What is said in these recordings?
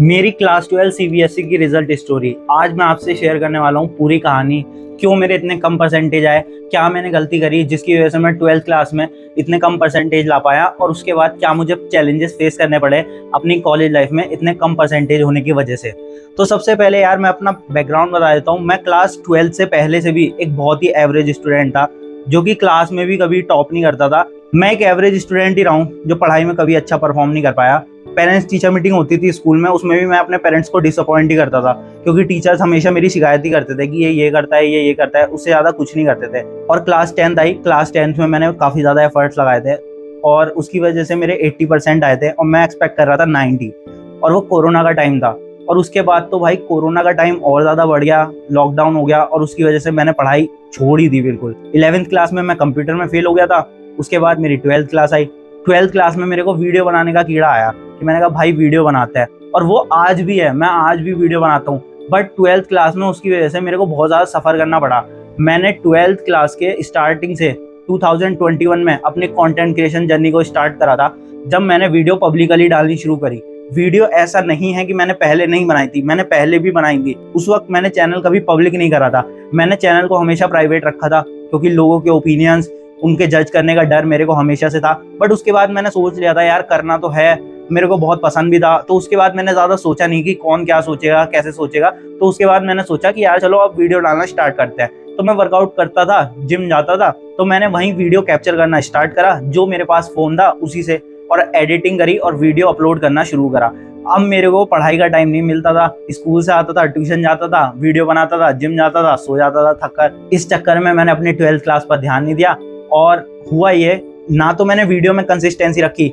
मेरी class 12 CBSE की result story आज मैं आपसे शेयर करने वाला हूँ। पूरी कहानी, क्यों मेरे इतने कम परसेंटेज आए, क्या मैंने गलती करी जिसकी वजह से मैं 12th क्लास में इतने कम परसेंटेज ला पाया, और उसके बाद क्या मुझे चैलेंजेस फेस करने पड़े अपनी कॉलेज लाइफ में इतने कम परसेंटेज होने की वजह से। तो सबसे पहले यार मैं अपना बैकग्राउंड बता देता हूँ। मैं क्लास 12 से पहले से भी एक बहुत ही एवरेज स्टूडेंट था, जो कि क्लास में भी कभी टॉप नहीं करता था। मैं एक एवरेज स्टूडेंट ही रहा हूँ जो पढ़ाई में कभी अच्छा परफॉर्म नहीं कर पाया। पेरेंट्स टीचर मीटिंग होती थी स्कूल में, उसमें भी मैं अपने पेरेंट्स को डिसअपॉइंट ही करता था, क्योंकि टीचर्स हमेशा मेरी शिकायत ही करते थे कि ये करता है, ये करता है, उससे ज़्यादा कुछ नहीं करते थे। और क्लास 10th आई। क्लास 10th में मैंने काफ़ी ज़्यादा एफर्ट्स लगाए थे और उसकी वजह से मेरे 80% आए थे और मैं एक्सपेक्ट कर रहा था 90। और वो कोरोना का टाइम था। और उसके बाद तो भाई कोरोना का टाइम और ज़्यादा बढ़ गया, लॉकडाउन हो गया और उसकी वजह से मैंने पढ़ाई छोड़ ही दी बिल्कुल। 11th क्लास में मैं कंप्यूटर में फेल हो गया था। उसके बाद मेरी 12th क्लास आई। 12th क्लास में मेरे को वीडियो बनाने का कीड़ा आया कि मैंने कहा भाई वीडियो बनाते हैं, और वो आज भी है, मैं आज भी वीडियो बनाता हूँ। बट 12th क्लास में उसकी वजह से मेरे को बहुत ज़्यादा सफ़र करना पड़ा। मैंने 12th क्लास के स्टार्टिंग से 2021 में अपने कंटेंट क्रिएशन जर्नी को स्टार्ट करा था, जब मैंने वीडियो पब्लिकली डालनी शुरू करी। वीडियो ऐसा नहीं है कि मैंने पहले नहीं बनाई थी, मैंने पहले भी बनाई थी। उस वक्त मैंने चैनल कभी पब्लिक नहीं करा था, मैंने चैनल को हमेशा प्राइवेट रखा था, क्योंकि लोगों के ओपिनियंस, उनके जज करने का डर मेरे को हमेशा से था। बट उसके बाद मैंने सोच लिया था यार करना तो है, मेरे को बहुत पसंद भी था। तो उसके बाद मैंने ज़्यादा सोचा नहीं कि कौन क्या सोचेगा, कैसे सोचेगा। तो उसके बाद मैंने सोचा कि यार चलो अब वीडियो डालना स्टार्ट करते हैं। तो मैं वर्कआउट करता था, जिम जाता था, तो मैंने वहीं वीडियो कैप्चर करना स्टार्ट करा, जो मेरे पास फ़ोन था उसी से, और एडिटिंग करी और वीडियो अपलोड करना शुरू करा। अब मेरे को पढ़ाई का टाइम नहीं मिलता था, स्कूल से आता था, ट्यूशन जाता था, वीडियो बनाता था, जिम जाता था, सो जाता था थक कर। इस चक्कर में मैंने अपनी 12th क्लास पर ध्यान नहीं दिया। और हुआ ये, ना तो मैंने वीडियो में कंसिस्टेंसी रखी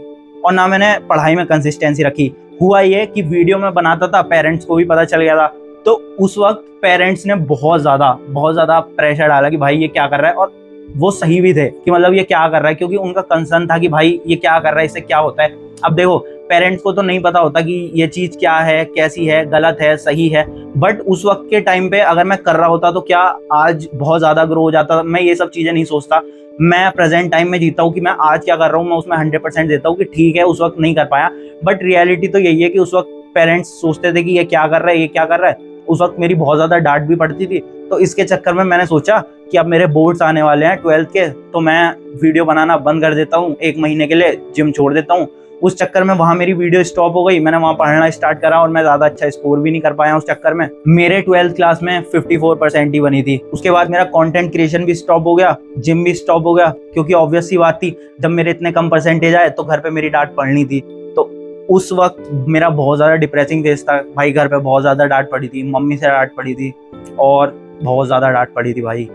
और ना मैंने पढ़ाई में कंसिस्टेंसी रखी। हुआ ये कि वीडियो में बनाता था, पेरेंट्स को भी पता चल गया था। तो उस वक्त पेरेंट्स ने बहुत ज़्यादा प्रेशर डाला कि भाई ये क्या कर रहा है। और वो सही भी थे कि मतलब ये क्या कर रहा है, क्योंकि उनका कंसर्न था कि भाई ये क्या कर रहा है, इससे क्या होता है। अब देखो, पेरेंट्स को तो नहीं पता होता कि ये चीज़ क्या है, कैसी है, गलत है, सही है। बट उस वक्त के टाइम पे अगर मैं कर रहा होता तो क्या आज बहुत ज़्यादा ग्रो हो जाता। मैं ये सब चीज़ें नहीं सोचता, मैं प्रेजेंट टाइम में जीता हूँ कि मैं आज क्या कर रहा हूँ, मैं उसमें 100% देता हूँ कि ठीक है उस वक्त नहीं कर पाया। बट रियलिटी तो यही है कि उस वक्त पेरेंट्स सोचते थे कि ये क्या कर रहा है, ये क्या कर रहा है। उस वक्त मेरी बहुत ज़्यादा डांट भी पड़ती थी। तो इसके चक्कर में मैंने सोचा कि अब मेरे बोर्ड्स आने वाले हैं 12th के, तो मैं वीडियो बनाना बंद कर देता हूँ, 1 महीने के लिए जिम छोड़ देता हूँ। उस चक्कर में वहाँ मेरी वीडियो स्टॉप हो गई, मैंने वहाँ पढ़ना स्टार्ट करा और मैं ज़्यादा अच्छा स्कोर भी नहीं कर पाया। उस चक्कर में मेरे 12th क्लास में 54% ही बनी थी। उसके बाद मेरा कंटेंट क्रिएशन भी स्टॉप हो गया, जिम भी स्टॉप हो गया, क्योंकि ऑब्वियस सी बात थी, जब मेरे इतने कम परसेंटेज आए तो घर पे मेरी डांट पड़नी थी। तो उस वक्त मेरा बहुत ज़्यादा डिप्रेसिंग फेज था भाई। घर पे बहुत ज़्यादा डांट पड़ी थी, मम्मी से डांट पड़ी थी और बहुत ज़्यादा डांट पड़ी थी भाई,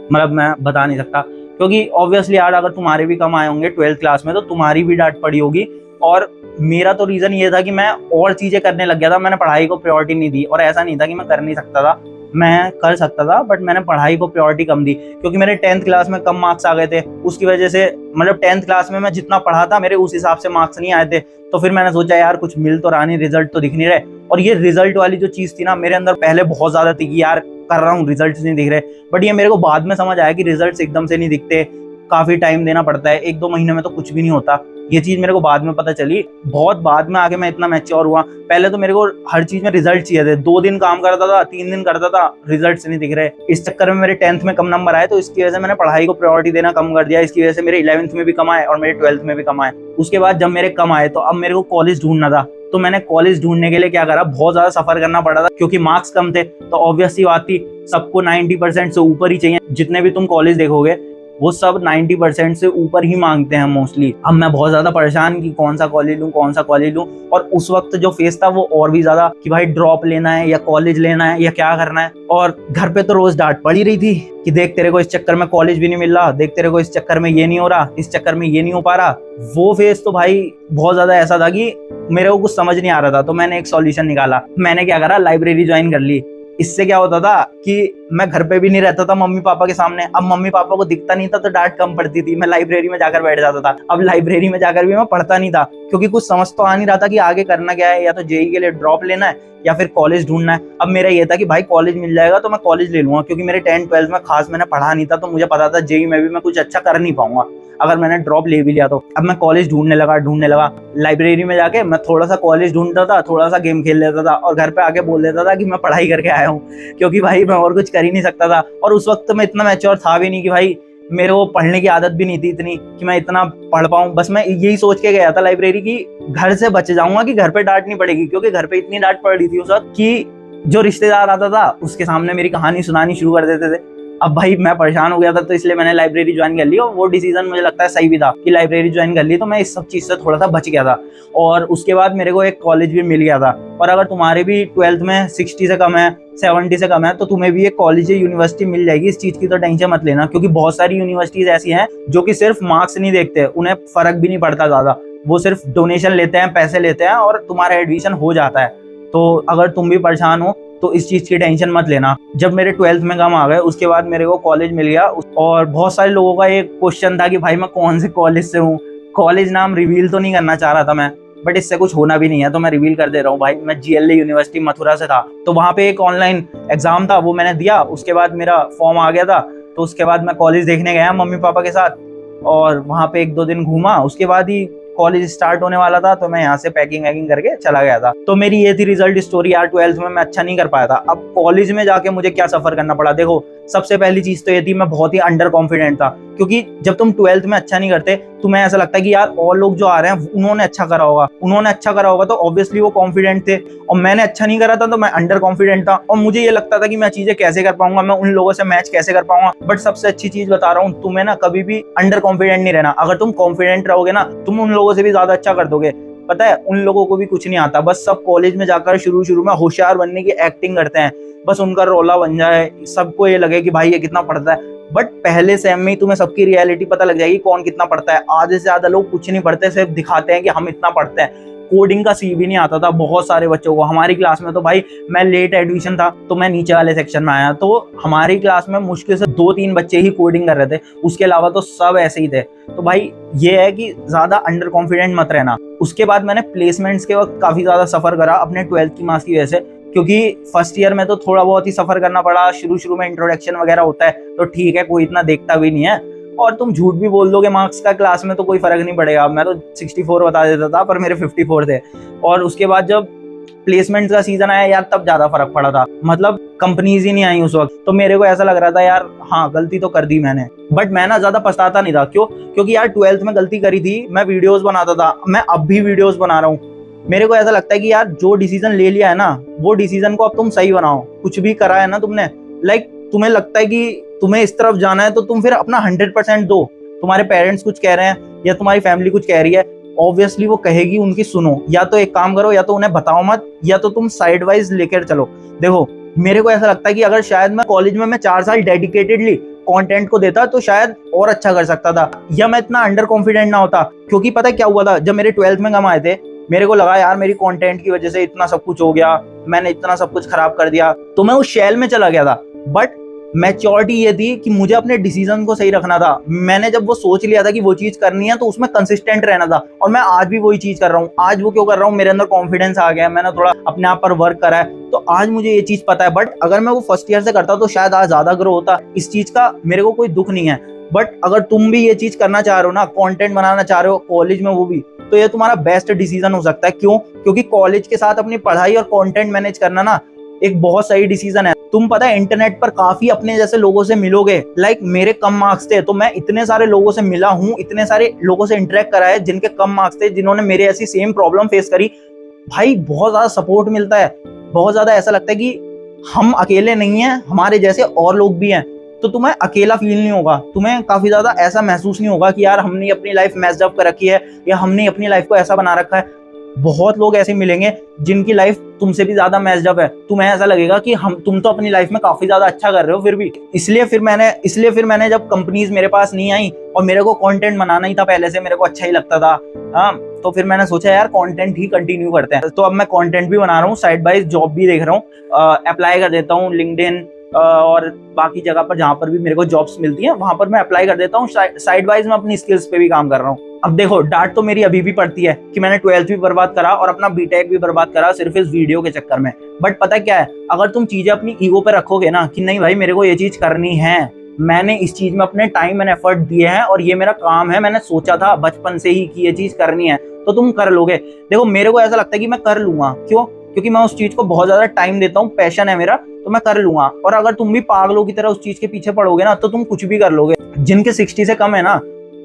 मतलब मैं बता नहीं सकता। क्योंकि ऑब्वियसली यार अगर तुम्हारे भी कम आए होंगे 12th क्लास में तो तुम्हारी भी डांट पड़ी होगी। और मेरा तो रीज़न ये था कि मैं और चीज़ें करने लग गया था, मैंने पढ़ाई को प्रायोरिटी नहीं दी। और ऐसा नहीं था कि मैं कर नहीं सकता था, मैं कर सकता था, बट मैंने पढ़ाई को प्रायोरिटी कम दी, क्योंकि मेरे 10th क्लास में कम मार्क्स आ गए थे। उसकी वजह से मतलब 10th क्लास में मैं जितना पढ़ा था मेरे उस हिसाब से मार्क्स नहीं आए थे। तो फिर मैंने सोचा यार कुछ मिल तो रहा नहीं, रिजल्ट तो दिख नहीं रहे। और ये रिजल्ट वाली जो चीज़ थी ना, मेरे अंदर पहले बहुत ज़्यादा थी कि यार कर रहा हूँ, रिजल्ट नहीं दिख रहे। बट ये मेरे को बाद में समझ आया कि रिजल्ट एकदम से नहीं दिखते, काफ़ी टाइम देना पड़ता है, 1-2 महीने में तो कुछ भी नहीं होता। ये चीज़ मेरे को बाद में पता चली, बहुत बाद में आके मैं इतना मैच्योर हुआ। पहले तो मेरे को हर चीज़ में रिजल्ट चाहिए थे, 2 दिन काम करता था, 3 दिन करता था, रिजल्ट नहीं दिख रहे। इस चक्कर में मेरे 10th में कम नंबर आए, तो इसकी वजह से मैंने पढ़ाई को प्रायोरिटी देना कम कर दिया। इसकी वजह से मेरे 11th में भी कम आए और मेरे 12th में भी कम आए। उसके बाद जब मेरे कम आए तो अब मेरे को कॉलेज ढूंढना था। तो मैंने कॉलेज ढूंढने के लिए क्या करा, बहुत ज़्यादा सफ़र करना पड़ा था, क्योंकि मार्क्स कम थे। तो ऑब्वियस सी बात थी, सबको 90% से ऊपर ही चाहिए। जितने भी तुम कॉलेज देखोगे वो सब 90% से ऊपर ही मांगते हैं मोस्टली। अब मैं बहुत ज़्यादा परेशान कि कौन सा कॉलेज लूँ, कौन सा कॉलेज लूँ। और उस वक्त जो फेस था वो और भी ज़्यादा कि भाई ड्रॉप लेना है या कॉलेज लेना है या क्या करना है। और घर पे तो रोज़ डांट पड़ी रही थी कि देख तेरे को इस चक्कर में कॉलेज भी नहीं मिल रहा, देख तेरे को इस चक्कर में ये नहीं हो रहा, इस चक्कर में ये नहीं हो पा रहा। वो फेस तो भाई बहुत ज़्यादा ऐसा था कि मेरे को कुछ समझ नहीं आ रहा था। तो मैंने एक सॉल्यूशन निकाला, मैंने क्या करा, लाइब्रेरी ज्वाइन कर ली। इससे क्या होता था कि मैं घर पे भी नहीं रहता था मम्मी पापा के सामने। अब मम्मी पापा को दिखता नहीं था तो डांट कम पड़ती थी, मैं लाइब्रेरी में जाकर बैठ जाता था। अब लाइब्रेरी में जाकर भी मैं पढ़ता नहीं था, क्योंकि कुछ समझ तो आ नहीं रहा था कि आगे करना क्या है, या तो जेई के लिए ड्रॉप लेना है या फिर कॉलेज ढूंढना है। अब मेरा ये था कि भाई कॉलेज मिल जाएगा तो मैं कॉलेज ले लूंगा, क्योंकि मेरे 10th 12th में खास मैंने पढ़ा नहीं था, तो मुझे पता था जेई में भी मैं कुछ अच्छा कर नहीं पाऊंगा। अगर मैंने ड्रॉप ले भी लिया तो। अब मैं कॉलेज ढूंढने लगा। लाइब्रेरी में जाके मैं थोड़ा सा कॉलेज ढूंढता था, थोड़ा सा गेम खेल लेता था और घर पे आके बोल देता था कि मैं पढ़ाई करके आया हूँ, क्योंकि भाई मैं और कुछ कर ही नहीं सकता था। और उस वक्त मैं इतना मैच्योर था भी नहीं कि भाई मेरे को पढ़ने की आदत भी नहीं थी इतनी कि मैं इतना पढ़ पाऊं। बस मैं यही सोच के गया था लाइब्रेरी की घर से बच जाऊंगा कि घर पे डांट नहीं पड़ेगी, क्योंकि घर पे इतनी डांट पड़ रही थी उस वक्त कि जो रिश्तेदार आता था उसके सामने मेरी कहानी सुनानी शुरू कर देते थे। अब भाई मैं परेशान हो गया था, तो इसलिए मैंने लाइब्रेरी ज्वाइन कर ली और वो डिसीजन मुझे लगता है सही भी था कि लाइब्रेरी ज्वाइन कर ली, तो मैं इस सब चीज से थोड़ा सा बच गया था। और उसके बाद मेरे को एक कॉलेज भी मिल गया था। और अगर तुम्हारे भी 12th में 60 से कम है, 70 से कम है, तो तुम्हें भी एक कॉलेज या यूनिवर्सिटी मिल जाएगी। इस चीज की तो टेंशन मत लेना, क्योंकि बहुत सारी यूनिवर्सिटीज ऐसी हैं जो कि सिर्फ मार्क्स नहीं देखते, उन्हें फर्क भी नहीं पड़ता ज्यादा, वो सिर्फ डोनेशन लेते हैं, पैसे लेते हैं और तुम्हारा एडमिशन हो जाता है। तो अगर तुम भी परेशान हो तो इस चीज की टेंशन मत लेना। जब मेरे 12th में कम आ गए उसके बाद मेरे को कॉलेज मिल गया। और बहुत सारे लोगों का एक क्वेश्चन था कि भाई मैं कौन से कॉलेज से हूँ। कॉलेज नाम रिवील तो नहीं करना चाह रहा था मैं, बट इससे कुछ होना भी नहीं है तो मैं रिवील कर दे रहा हूँ भाई। मैं GLA यूनिवर्सिटी मथुरा से था। तो वहाँ पे एक ऑनलाइन एग्जाम था, वो मैंने दिया। उसके बाद मेरा फॉर्म आ गया था, तो उसके बाद मैं कॉलेज देखने गया मम्मी पापा के साथ और वहाँ पे 1-2 दिन घूमा। उसके बाद ही कॉलेज स्टार्ट होने वाला था, तो मैं यहाँ से पैकिंग वैकिंग करके चला गया था। तो मेरी ये थी रिजल्ट स्टोरी यार। 12th में मैं अच्छा नहीं कर पाया था। अब कॉलेज में जाके मुझे क्या सफर करना पड़ा, देखो सबसे पहली चीज तो ये थी मैं बहुत ही अंडर कॉन्फिडेंट था, क्योंकि जब तुम 12th में अच्छा नहीं करते तुम्हें ऐसा लगता है कि यार और लोग जो आ रहे हैं उन्होंने अच्छा करा होगा, तो ऑब्वियसली वो कॉन्फिडेंट थे। और मैंने अच्छा नहीं करा था तो मैं अंडर कॉन्फिडेंट था और मुझे ये लगता था कि मैं चीजें कैसे कर पाऊंगा, मैं उन लोगों से मैच कैसे कर पाऊंगा। बट सबसे अच्छी चीज बता रहा हूँ, तुम्हें ना कभी भी अंडर कॉन्फिडेंट नहीं रहना। अगर तुम कॉन्फिडेंट रहोगे ना, तुम उन लोगों से भी ज्यादा अच्छा कर दोगे। पता है उन लोगों को भी कुछ नहीं आता, बस सब कॉलेज में जाकर शुरू में होशियार बनने की एक्टिंग करते हैं, बस उनका रोला बन जाए, सबको ये लगे कि भाई ये कितना पढ़ता है। बट पहले सेम में ही तुम्हें सबकी रियलिटी पता लग जाएगी कौन कितना पढ़ता है। आधे से ज्यादा लोग कुछ नहीं पढ़ते, सिर्फ दिखाते हैं कि हम इतना पढ़ते हैं। कोडिंग का सी भी नहीं आता था बहुत सारे बच्चों को। हमारी क्लास में तो भाई मैं लेट एडमिशन था तो मैं नीचे वाले सेक्शन में आया, तो हमारी क्लास में मुश्किल से 2-3 बच्चे ही कोडिंग कर रहे थे, उसके अलावा तो सब ऐसे ही थे। तो भाई ये है कि ज्यादा अंडर कॉन्फिडेंट मत रहना। उसके बाद मैंने प्लेसमेंट्स के वक्त काफी ज्यादा सफर करा अपने 12th की मार्क्स की वजह से, क्योंकि फर्स्ट ईयर में तो थोड़ा बहुत ही सफर करना पड़ा। शुरू में इंट्रोडक्शन वगैरह होता है तो ठीक है, कोई इतना देखता भी नहीं है। और तुम झूठ भी बोल दोगे मार्क्स का, क्लास में तो कोई फर्क नहीं पड़ेगा। मैं तो 64 बता देता था पर मेरे 54 थे। और उसके बाद जब प्लेसमेंट का सीजन आया यार, तब ज्यादा फर्क पड़ा था। मतलब कंपनीज ही नहीं आई उस वक्त, तो मेरे को ऐसा लग रहा था यार हाँ गलती तो कर दी मैंने। बट मैं ना ज्यादा पछताता नहीं था। क्यों? क्योंकि यार 12th में गलती करी थी, मैं वीडियोस बनाता था, मैं अब भी वीडियोस बना रहा हूँ। मेरे को ऐसा लगता है कि यार जो डिसीजन ले लिया है ना, वो डिसीजन को अब तुम सही बनाओ। कुछ भी करा है ना तुमने, लाइक तुम्हें लगता है कि तुम्हें इस तरफ जाना है, तो तुम फिर अपना 100% दो। तुम्हारे पेरेंट्स कुछ कह रहे हैं या तुम्हारी फैमिली कुछ कह रही है, ऑब्वियसली वो कहेगी, उनकी सुनो। या तो एक काम करो, या तो उन्हें बताओ मत, या तो तुम साइड वाइज लेकर चलो। देखो मेरे को ऐसा लगता है कि अगर शायद मैं कॉलेज में 4 साल डेडिकेटेडली कंटेंट को देता तो शायद और अच्छा कर सकता था, या मैं इतना अंडर कॉन्फिडेंट ना होता। क्योंकि पता है क्या हुआ था, जब मेरे 12th में कम आए थे, मेरे को लगा यार मेरी कंटेंट की वजह से इतना सब कुछ हो गया, मैंने इतना सब कुछ खराब कर दिया, तो मैं उस शेल में चला गया था। बट मैच्योरिटी ये थी कि मुझे अपने डिसीजन को सही रखना था। मैंने जब वो सोच लिया था कि वो चीज करनी है तो उसमें कंसिस्टेंट रहना था, और मैं आज भी वही चीज कर रहा हूँ। आज वो क्यों कर रहा हूँ, मेरे अंदर कॉन्फिडेंस आ गया, मैंने थोड़ा अपने आप पर वर्क करा है, तो आज मुझे ये चीज पता है। बट अगर मैं वो फर्स्ट ईयर से करता तो शायद आज ज्यादा ग्रो होता। इस चीज का मेरे को कोई दुख नहीं है। बट अगर तुम भी ये चीज करना चाह रहे हो ना, कंटेंट बनाना चाह रहे हो कॉलेज में, वो भी, तो ये तुम्हारा बेस्ट डिसीजन हो सकता है। क्यों? क्योंकि कॉलेज के साथ अपनी पढ़ाई और कंटेंट मैनेज करना ना एक बहुत सही डिसीजन है। तुम पता है इंटरनेट पर काफी अपने जैसे लोगों से मिलोगे। लाइक मेरे कम मार्क्स थे तो मैं इतने सारे लोगों से मिला हूँ, इतने सारे लोगों से इंटरेक्ट करा है जिनके कम मार्क्स थे, जिन्होंने मेरे ऐसी सेम प्रॉब्लम फेस करी। भाई बहुत ज्यादा सपोर्ट मिलता है, बहुत ज्यादा ऐसा लगता है कि हम अकेले नहीं हैं, हमारे जैसे और लोग भी हैं। तो तुम्हें अकेला फील नहीं होगा, तुम्हें काफी ज्यादा ऐसा महसूस नहीं होगा कि यार हमने अपनी लाइफ मैस्ड अप कर रखी है या हमने अपनी लाइफ को ऐसा बना रखा है। बहुत लोग ऐसे मिलेंगे जिनकी लाइफ तुमसे भी ज्यादा मैस्ड अप है। तुम्हें ऐसा लगेगा कि तुम तो अपनी लाइफ में काफी ज्यादा अच्छा कर रहे हो फिर भी। इसलिए फिर मैंने जब कंपनीज मेरे पास नहीं आई और मेरे को कंटेंट बनाना ही था, पहले से मेरे को अच्छा ही लगता था, हाँ, तो फिर मैंने सोचा यार कंटेंट ही कंटिन्यू करते हैं। तो अब मैं कंटेंट भी बना रहा हूँ, साइड बाय जॉब भी देख रहा हूँ, अप्लाई कर देता हूँ लिंक्डइन और बाकी जगह पर जहां पर भी मेरे को जॉब्स मिलती हैं वहां पर मैं अप्लाई कर देता हूँ। साइड वाइज मैं अपनी स्किल्स पे भी काम कर रहा हूँ। अब देखो डांट तो मेरी अभी भी पड़ती है कि मैंने 12th भी बर्बाद करा और अपना बीटेक भी बर्बाद करा सिर्फ इस वीडियो के चक्कर में। बट पता क्या है, अगर तुम चीजें अपनी ईगो पे रखोगे ना कि नहीं भाई मेरे को ये चीज करनी है, मैंने इस चीज में अपने टाइम एंड एफर्ट दिए हैं और ये मेरा काम है, मैंने सोचा था बचपन से ही कि ये चीज करनी है, तो तुम कर लोगे। देखो मेरे को ऐसा लगता है कि मैं कर लूंगा, क्यों? क्योंकि मैं उस चीज को बहुत ज्यादा टाइम देता हूँ, पैशन है मेरा, तो मैं कर लूंगा। और अगर तुम भी पागलों की तरह उस चीज के पीछे पड़ोगे ना, तो तुम कुछ भी कर लोगे। जिनके 60 से कम है ना,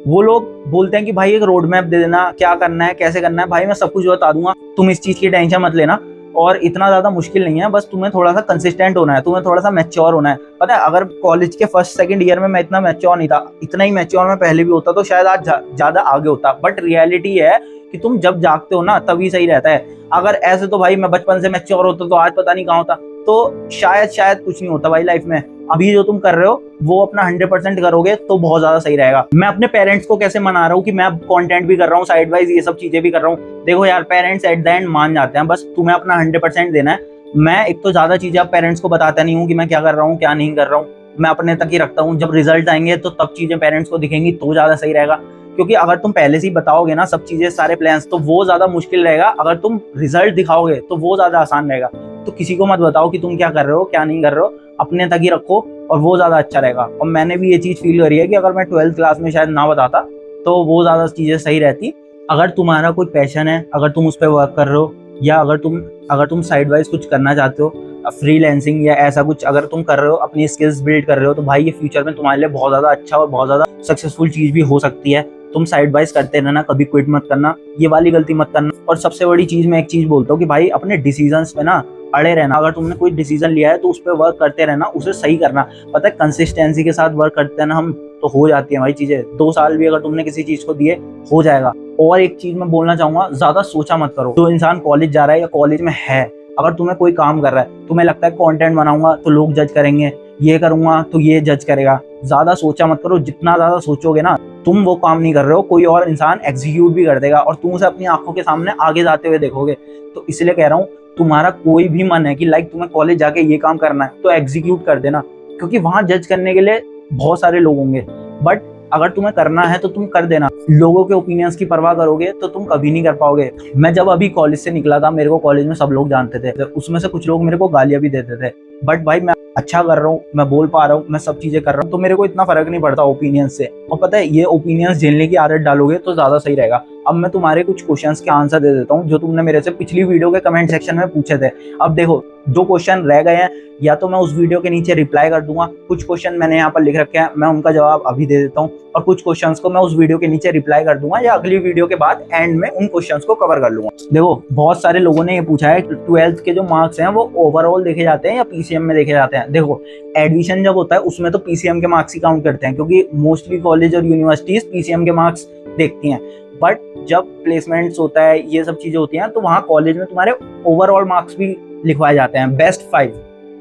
वो लोग बोलते हैं कि भाई एक रोड मैप दे देना, क्या करना है, कैसे करना है। भाई मैं सब कुछ बता दूंगा, तुम इस चीज की टेंशन मत लेना। और इतना ज्यादा मुश्किल नहीं है, बस तुम्हें थोड़ा सा कंसिस्टेंट होना है, तुम्हें थोड़ा सा मैच्योर होना है। पता है, अगर कॉलेज के फर्स्ट सेकंड ईयर में मैं इतना मैच्योर नहीं था, इतना ही मैच्योर मैं पहले भी होता तो शायद आज ज्यादा आगे होता। बट रियलिटी है कि तुम जब जागते हो ना, तभी सही रहता है। अगर ऐसे तो भाई मैं बचपन से मैच्योर होता तो आज पता नहीं कहाँ होता। तो शायद कुछ नहीं होता भाई लाइफ में। अभी जो तुम कर रहे हो वो अपना 100% करोगे तो बहुत ज्यादा सही रहेगा। मैं अपने पेरेंट्स को कैसे मना रहा हूँ कि मैं अब कंटेंट भी कर रहा हूँ, साइड वाइज ये सब चीजें भी कर रहा हूँ। देखो यार, पेरेंट्स एट द एंड मान जाते हैं, बस तुम्हें अपना 100% देना है। मैं एक तो ज्यादा चीजें अब पेरेंट्स को बताता नहीं हूँ कि मैं क्या कर रहा हूँ क्या नहीं कर रहा हूँ, मैं अपने तक ही रखता हूँ। जब रिजल्ट आएंगे तो तब चीजें पेरेंट्स को दिखेंगी तो ज्यादा सही रहेगा। क्योंकि अगर तुम पहले से ही बताओगे ना सब चीजें, सारे प्लान्स, तो वो ज्यादा मुश्किल रहेगा। अगर तुम रिजल्ट दिखाओगे तो वो ज्यादा आसान रहेगा। तो किसी को मत बताओ कि तुम क्या कर रहे हो क्या नहीं कर रहे हो, अपने तक ही रखो और वो ज्यादा अच्छा रहेगा। और मैंने भी ये चीज फील करी है कि अगर मैं 12th क्लास में शायद ना बताता तो वो ज्यादा चीजें सही रहती। अगर तुम्हारा कोई पैशन है, अगर तुम उस पर वर्क कर रहे हो, या अगर तुम साइड वाइज कुछ करना चाहते हो, फ्रीलांसिंग या ऐसा कुछ अगर तुम कर रहे हो, अपनी स्किल्स बिल्ड कर रहे हो, तो भाई ये फ्यूचर में तुम्हारे लिए बहुत ज्यादा अच्छा और बहुत ज्यादा सक्सेसफुल चीज भी हो सकती है। तुम साइड वाइज करते रहना, कभी क्विट मत करना, ये वाली गलती मत करना। और सबसे बड़ी चीज मैं एक चीज बोलता हूँ कि भाई अपने डिसीजंस पे ना अड़े रहना। अगर तुमने कोई डिसीजन लिया है तो उस पर वर्क करते रहना, उसे सही करना। पता है, कंसिस्टेंसी के साथ वर्क करते हैं ना हम, तो हो जाती है भाई चीजें। 2 साल भी अगर तुमने किसी चीज को दिए, हो जाएगा। और एक चीज मैं बोलना चाहूंगा, ज्यादा सोचा मत करो। जो इंसान कॉलेज जा रहा है या कॉलेज में है, अगर तुम्हें कोई काम कर रहा है, तुम्हें लगता है कंटेंट बनाऊंगा तो लोग जज करेंगे, ये करूंगा तो ये जज करेगा, ज्यादा सोचा मत करो। जितना ज्यादा सोचोगे ना, तुम वो काम नहीं कर रहे हो, कोई और इंसान एग्जीक्यूट भी कर देगा और तुम उसे अपनी आंखों के सामने आगे जाते हुए देखोगे। तो इसलिए कह रहा हूँ, तुम्हारा कोई भी मन है कि लाइक तुम्हें कॉलेज जाके ये काम करना है, तो एग्जीक्यूट कर देना। क्योंकि वहां जज करने के लिए बहुत सारे लोग होंगे, बट अगर तुम्हें करना है तो तुम कर देना। लोगों के ओपिनियंस की परवाह करोगे तो तुम कभी नहीं कर पाओगे। मैं जब अभी कॉलेज से निकला था, मेरे को कॉलेज में सब लोग जानते थे, उसमें से कुछ लोग मेरे को गालियां भी देते थे, बट भाई मैं अच्छा कर रहा हूँ, मैं बोल पा रहा हूँ, मैं सब चीजें कर रहा हूँ, तो मेरे को इतना फर्क नहीं पड़ता ओपिनियंस से। और पता है, ये ओपिनियंस झेलने की आदत डालोगे तो ज्यादा सही रहेगा। अब मैं तुम्हारे कुछ क्वेश्चंस के आंसर दे देता हूँ जो तुमने मेरे से पिछली वीडियो के कमेंट सेक्शन में पूछे थे। अब देखो, जो क्वेश्चन रह गए हैं या तो मैं उस वीडियो के नीचे रिप्लाई कर दूंगा, कुछ क्वेश्चन मैंने यहाँ पर लिख रखे हैं, मैं उनका जवाब अभी दे देता हूँ, और कुछ क्वेश्चंस को मैं उस वीडियो के नीचे रिप्लाई कर दूंगा या अगली वीडियो के बाद एंड में उन क्वेश्चंस को कवर कर लूंगा। देखो, बहुत सारे लोगों ने ये पूछा है 12th के जो मार्क्स हैं वो ओवरऑल देखे जाते हैं या पीसीएम में देखे जाते हैं। देखो, एडमिशन जब होता है उसमें तो पीसीएम के मार्क्स ही काउंट करते हैं, क्योंकि मोस्टली कॉलेज और यूनिवर्सिटीज पीसीएम के मार्क्स देखती हैं। बट जब प्लेसमेंट्स होता है, ये सब चीजें होती हैं, तो वहाँ कॉलेज में तुम्हारे ओवरऑल मार्क्स भी लिखवाए जाते हैं। बेस्ट 5,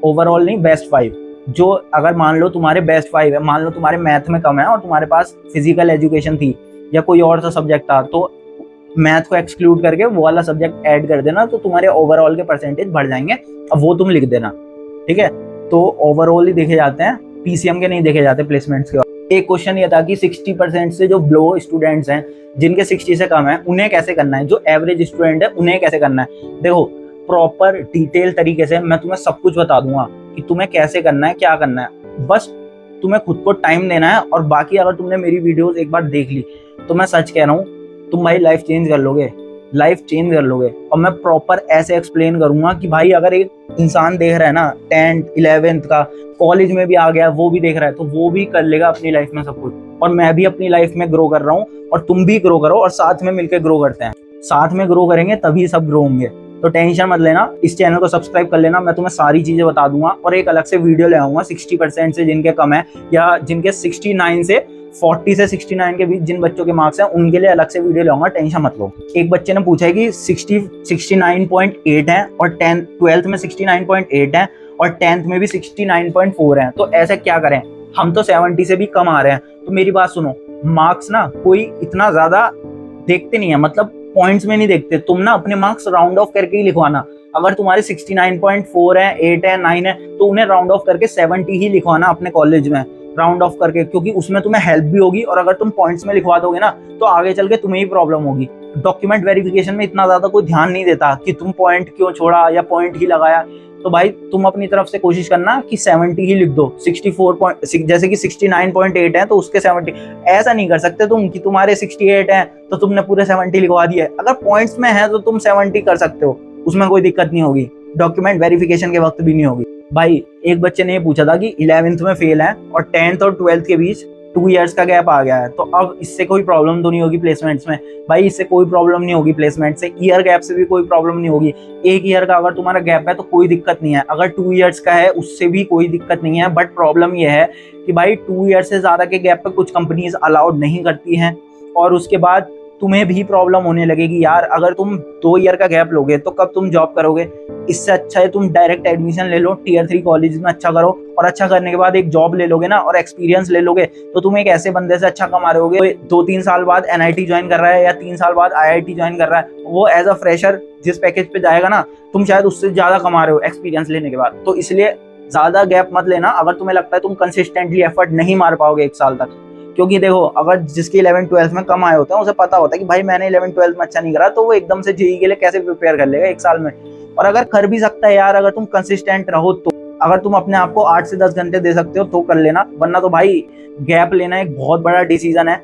ओवरऑल नहीं, बेस्ट 5। जो अगर मान लो तुम्हारे बेस्ट 5 है, मान लो तुम्हारे मैथ में कम है और तुम्हारे पास फिजिकल एजुकेशन थी या कोई और सा सब्जेक्ट था, तो मैथ को एक्सक्लूड करके वो वाला सब्जेक्ट ऐड कर देना, तो तुम्हारे ओवरऑल के परसेंटेज बढ़ जाएंगे। अब वो तुम लिख देना, ठीक है। तो ओवरऑल ही देखे जाते हैं, पीसीएम के नहीं देखे जाते प्लेसमेंट्स के। एक क्वेश्चन ये था कि 60% से जो ब्लो स्टूडेंट्स हैं, जिनके 60 से कम है, उन्हें कैसे करना है, जो एवरेज स्टूडेंट है उन्हें कैसे करना है। देखो, प्रॉपर डिटेल तरीके से मैं तुम्हें सब कुछ बता दूंगा कि तुम्हें कैसे करना है, क्या करना है। बस तुम्हें खुद को टाइम देना है। और बाकी अगर तुमने मेरी वीडियोस एक बार देख ली तो मैं सच कह रहा हूँ, तुम भाई लाइफ चेंज कर लोगे, लाइफ चेंज कर लोगे। और मैं प्रॉपर ऐसे एक्सप्लेन करूंगा कि भाई अगर एक इंसान देख रहा है ना 10th 11th का, कॉलेज में भी आ गया, वो भी देख रहा है, तो वो भी कर लेगा अपनी लाइफ में सब कुछ। और मैं भी अपनी लाइफ में ग्रो कर रहा हूँ और तुम भी ग्रो करो, और साथ में मिलकर ग्रो करते हैं। साथ में ग्रो करेंगे तभी सब ग्रो होंगे। तो टेंशन मत लेना, इस चैनल को सब्सक्राइब कर लेना, मैं तुम्हें सारी चीजें बता दूंगा। और एक अलग से वीडियो ले आऊंगा 60% से जिनके कम है, या जिनके 69 से 40 से 69 के बीच जिन बच्चों के मार्क्स हैं, उनके लिए अलग से वीडियो लाऊंगा, टेंशन मत लो। एक बच्चे ने पूछा है कि 69.8 है और 12th में 69.8 है और 10th में भी 69.4 है, तो ऐसे क्या करें। हम तो 70 से भी कम आ रहे हैं। तो मेरी बात सुनो, मार्क्स ना कोई इतना ज्यादा देखते नहीं है, मतलब पॉइंट्स में नहीं देखते। तुम ना अपने मार्क्स राउंड ऑफ करके ही लिखवाना। अगर तुम्हारे 69.4 है, 8 है, 9 है, तो उन्हें राउंड ऑफ करके 70 ही लिखवाना अपने कॉलेज में, राउंड ऑफ करके, क्योंकि उसमें तुम्हें हेल्प भी होगी। और अगर तुम पॉइंट्स में लिखवा दोगे ना, तो आगे चल के तुम्हें ही प्रॉब्लम होगी। डॉक्यूमेंट वेरिफिकेशन में इतना ज्यादा कोई ध्यान नहीं देता कि तुम पॉइंट क्यों छोड़ा या पॉइंट ही लगाया। तो भाई तुम अपनी तरफ से कोशिश करना कि 70 ही लिख दो। 64 जैसे कि 69.8 है तो उसके 70। ऐसा नहीं कर सकते तुम कि तुम्हारे 68 हैं तो तुमने पूरे 70 लिखवा दिए। अगर पॉइंट्स में है तो तुम 70 कर सकते हो, उसमें कोई दिक्कत नहीं होगी, डॉक्यूमेंट वेरिफिकेशन के वक्त भी नहीं होगी। भाई एक बच्चे ने ये पूछा था कि 11th में फेल है और 10th और 12th के बीच 2 इयर्स का गैप आ गया है, तो अब इससे कोई प्रॉब्लम तो नहीं होगी प्लेसमेंट्स में? भाई इससे कोई प्रॉब्लम नहीं होगी प्लेसमेंट से, ईयर गैप से भी कोई प्रॉब्लम नहीं होगी। 1 ईयर का अगर तुम्हारा गैप है तो कोई दिक्कत नहीं है, अगर 2 इयर्स का है उससे भी कोई दिक्कत नहीं है। बट प्रॉब्लम ये है कि भाई 2 ईयर से ज्यादा के गैप पे कुछ कंपनीज अलाउड नहीं करती हैं, और उसके बाद तुम्हें भी प्रॉब्लम होने लगेगी यार। अगर तुम 2 ईयर का गैप लोगे तो कब तुम जॉब करोगे? इससे अच्छा है तुम डायरेक्ट एडमिशन ले लो, टियर 3 कॉलेज में अच्छा करो, और अच्छा करने के बाद एक जॉब ले लोगे ना और एक्सपीरियंस ले लोगे तो तुम एक ऐसे बंदे से अच्छा कमा रहे होगे। 2-3 साल बाद NIT ज्वाइन कर रहा है या 3 साल बाद IIT ज्वाइन कर रहा है, वो एज अ फ्रेशर जिस पैकेज पे जाएगा ना, तुम शायद उससे ज्यादा कमा रहे हो एक्सपीरियंस लेने के बाद। तो इसलिए ज्यादा गैप मत लेना अगर तुम्हें लगता है तुम कंसिस्टेंटली एफर्ट नहीं मार पाओगे 1 साल तक। क्योंकि देखो, अगर जिसके 11th-12th में कम आए होते हैं उसे पता होता है कि भाई मैंने 11th-12th में अच्छा नहीं करा, तो वो एकदम से जेईई के लिए कैसे प्रिपेयर कर लेगा 1 साल में। और अगर कर भी सकता है यार, अगर तुम कंसिस्टेंट रहो तो, अगर तुम अपने आप को 8 से 10 घंटे दे सकते हो तो कर लेना, वरना तो भाई गैप लेना एक बहुत बड़ा डिसीजन है।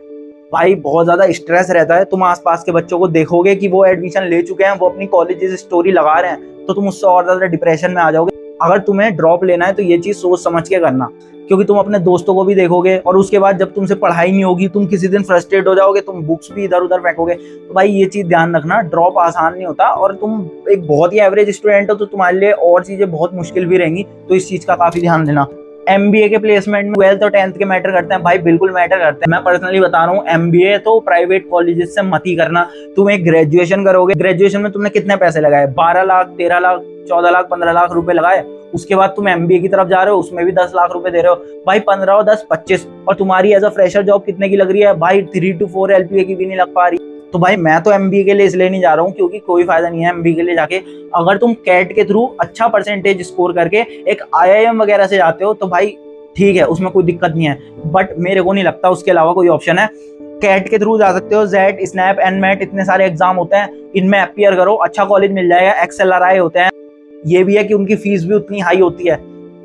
भाई बहुत ज्यादा स्ट्रेस रहता है। तुम आसपास के बच्चों को देखोगे कि वो एडमिशन ले चुके हैं, वो अपनी कॉलेजेस स्टोरी लगा रहे हैं, तो तुम उससे और ज्यादा डिप्रेशन में आ जाओगे। अगर तुम्हें ड्रॉप लेना है तो ये चीज सोच समझ के करना, क्योंकि तुम अपने दोस्तों को भी देखोगे और उसके बाद जब तुमसे पढ़ाई नहीं होगी, तुम किसी दिन फ्रस्ट्रेट हो जाओगे, तुम बुक्स भी इधर उधर फेंकोगे। तो भाई ये चीज ध्यान रखना, ड्रॉप आसान नहीं होता, और तुम एक बहुत ही एवरेज स्टूडेंट हो तो तुम्हारे लिए और चीजें बहुत मुश्किल भी रहेंगी, तो इस चीज का काफी ध्यान देना। MBA के प्लेसमेंट में 12th और 10th के मैटर करते हैं भाई, बिल्कुल मैटर करते हैं। मैं पर्सनली बता रहा हूँ, MBA तो प्राइवेट कॉलेजेस से मत ही करना। तुम एक ग्रेजुएशन करोगे, ग्रेजुएशन में तुमने कितने पैसे लगाए? 12 लाख, 13 लाख, 14 लाख, 15 लाख रुपए लगाए। उसके बाद तुम MBA की तरफ जा रहे हो, उसमें भी 10 लाख रुपए दे रहे हो। भाई 15 और 10 25, और तुम्हारी एज अ फ्रेशर जॉब कितने की लग रही है भाई? 3 to 4 LPA की भी नहीं लग पा रही। तो भाई मैं तो MBA के लिए इसलिए नहीं जा रहा हूँ क्योंकि कोई फायदा नहीं है MBA के लिए जाके। अगर तुम कैट के थ्रू अच्छा परसेंटेज स्कोर करके एक IIM वगैरह से जाते हो तो भाई ठीक है, उसमें कोई दिक्कत नहीं है, बट मेरे को नहीं लगता उसके अलावा कोई ऑप्शन है। कैट के थ्रू जा सकते हो, जेट, स्नैप, NMAT, इतने सारे एग्जाम होते हैं, इनमें अपीयर करो, अच्छा कॉलेज मिल जाएगा। XLRI होते हैं, ये भी है कि उनकी फीस भी उतनी हाई होती है,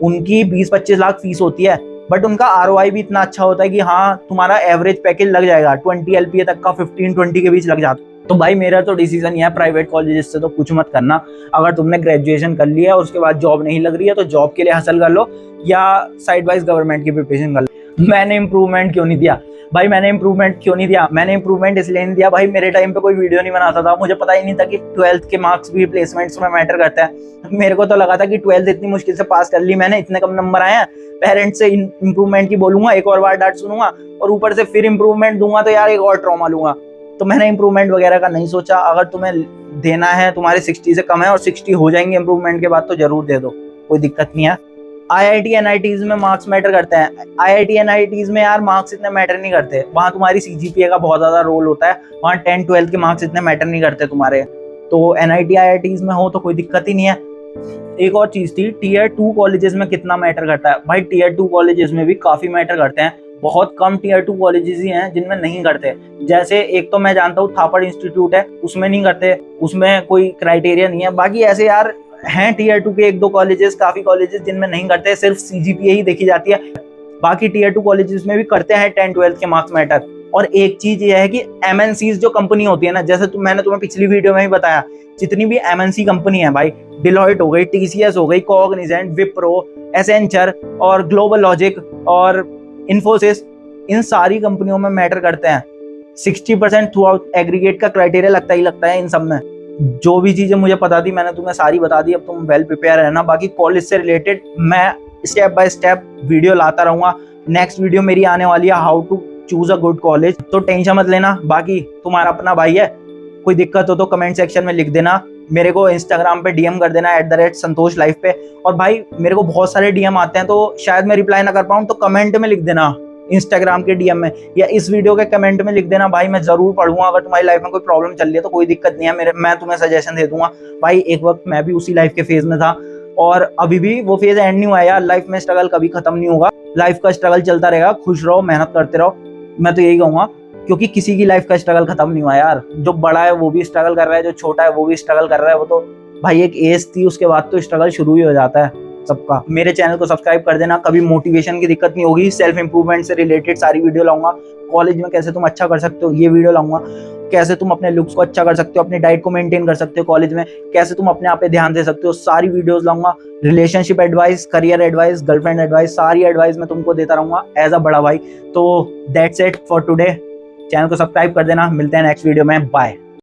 उनकी 20-25 लाख फीस होती है, बट उनका ROI भी इतना अच्छा होता है कि हाँ तुम्हारा एवरेज पैकेज लग जाएगा 20 LPA तक का, 15-20 के बीच लग जाता है। तो भाई मेरा तो डिसीजन ये है, प्राइवेट कॉलेज से तो कुछ मत करना। अगर तुमने ग्रेजुएशन कर लिया और उसके बाद जॉब नहीं लग रही है तो जॉब के लिए हासिल कर लो, या साइड वाइज गवर्नमेंट की प्रिपरेशन कर लो। मैंने इंप्रूवमेंट क्यों नहीं दिया भाई? मैंने इंप्रूवमेंट इसलिए नहीं दिया भाई, मेरे टाइम पे कोई वीडियो नहीं बनाता था, मुझे पता ही नहीं था कि 12th के मार्क्स भी प्लेसमेंट्स में मैटर करता है। मेरे को तो लगा था कि 12th इतनी मुश्किल से पास कर ली मैंने, इतने कम नंबर आए हैं, पेरेंट्स से इंप्रूवमेंट की बोलूंगा, एक और बार डांट सुनूंगा, और ऊपर से फिर इंप्रूवमेंट दूंगा तो यार एक और ट्रॉमा लूंगा। तो मैंने इंप्रूवमेंट वगैरह का नहीं सोचा। अगर तुम्हें देना है, तुम्हारे 60 से कम है और 60 हो जाएंगे इंप्रूवमेंट के बाद, तो जरूर दे दो, कोई दिक्कत नहीं है। IIT NITs में मार्क्स मैटर करते हैं। IIT NITs में यार मार्क्स इतने मैटर नहीं करते, वहाँ तुम्हारी CGPA का बहुत ज्यादा रोल होता है, वहाँ 10-12 के मार्क्स इतने मैटर नहीं करते तुम्हारे। तो NIT IITs में हो तो कोई दिक्कत ही नहीं है। एक और चीज थी, टियर 2 कॉलेजेस में कितना मैटर करता है? भाई टियर 2 कॉलेजेस में भी काफी मैटर करते हैं, बहुत कम टियर 2 कॉलेजेस ही हैं जिनमें नहीं करते। जैसे एक तो मैं जानता हूँ थापड़ इंस्टीट्यूट है, उसमें नहीं करते, उसमें कोई क्राइटेरिया नहीं है। बाकी ऐसे यार हैं टियर 2 के 1-2 कॉलेजेस, काफी कॉलेजेस जिनमें नहीं करते, सिर्फ CGPA ही देखी जाती है। बाकी टियर 2 कॉलेजेस में भी करते हैं 10-12 के मार्क्स मैटर। और एक चीज ये है कि MNCs जो कंपनी होती है ना, जैसे मैंने तुम्हें पिछली वीडियो में ही बताया, जितनी भी MNC कंपनी है भाई, डिलॉयट हो गई, TCS हो गई, कॉग्निजेंट, विप्रो, एसेंचर और ग्लोबल लॉजिक और इन्फोसिस, इन सारी कंपनियों में मैटर करते हैं। 60% थ्रू आउट एग्रीगेट का क्राइटेरिया लगता ही लगता है इन सब में। जो भी चीजें मुझे पता थी मैंने तुम्हें सारी बता दी, अब तुम वेल प्रिपेयर रहना। बाकी कॉलेज से रिलेटेड मैं स्टेप बाय स्टेप वीडियो लाता रहूंगा। नेक्स्ट वीडियो मेरी आने वाली है how to choose a good college, तो टेंशन मत लेना। बाकी तुम्हारा अपना भाई है, कोई दिक्कत हो तो कमेंट सेक्शन में लिख देना, मेरे को इंस्टाग्राम पे DM कर देना @संतोष लाइफ पे। और भाई मेरे को बहुत सारे DM आते हैं तो शायद मैं रिप्लाई ना कर पाऊँ, तो कमेंट में लिख देना इंस्टाग्राम के DM में, या इस वीडियो के कमेंट में लिख देना भाई, मैं जरूर पढ़ूंगा। अगर तुम्हारी लाइफ में कोई प्रॉब्लम चल रही है तो कोई दिक्कत नहीं है, मैं तुम्हें सजेशन दे दूंगा। भाई एक वक्त मैं भी उसी लाइफ के फेज में था और अभी भी वो फेज एंड नहीं हुआ यार। लाइफ में स्ट्रगल कभी खत्म नहीं होगा, लाइफ का स्ट्रगल चलता रहेगा। खुश रहो, मेहनत करते रहो, मैं तो यही कहूंगा, क्योंकि किसी की लाइफ का स्ट्रगल खत्म नहीं हुआ यार। जो बड़ा है वो भी स्ट्रगल कर रहा है, जो छोटा है वो भी स्ट्रगल कर रहा है, वो तो भाई एक एज थी, उसके बाद तो स्ट्रगल शुरू ही हो जाता है सबका। मेरे चैनल को सब्सक्राइब कर देना, कभी मोटिवेशन की दिक्कत नहीं होगी। सेल्फ इंप्रूवमेंट से रिलेटेड सारी वीडियो लाऊंगा। कॉलेज में कैसे तुम अच्छा कर सकते हो ये वीडियो लाऊंगा। कैसे तुम अपने लुक्स को अच्छा कर सकते हो, अपनी डाइट को मेंटेन कर सकते हो कॉलेज में, कैसे तुम अपने आप पे ध्यान दे सकते हो, सारी वीडियोस लाऊंगा। Relationship advice, career advice, girlfriend advice, सारी एडवाइस मैं तुमको देता रहूंगा एज अ बड़ा भाई। तो that's it for today. Channel को सब्सक्राइब कर देना। मिलते हैं नेक्स्ट वीडियो में। बाय।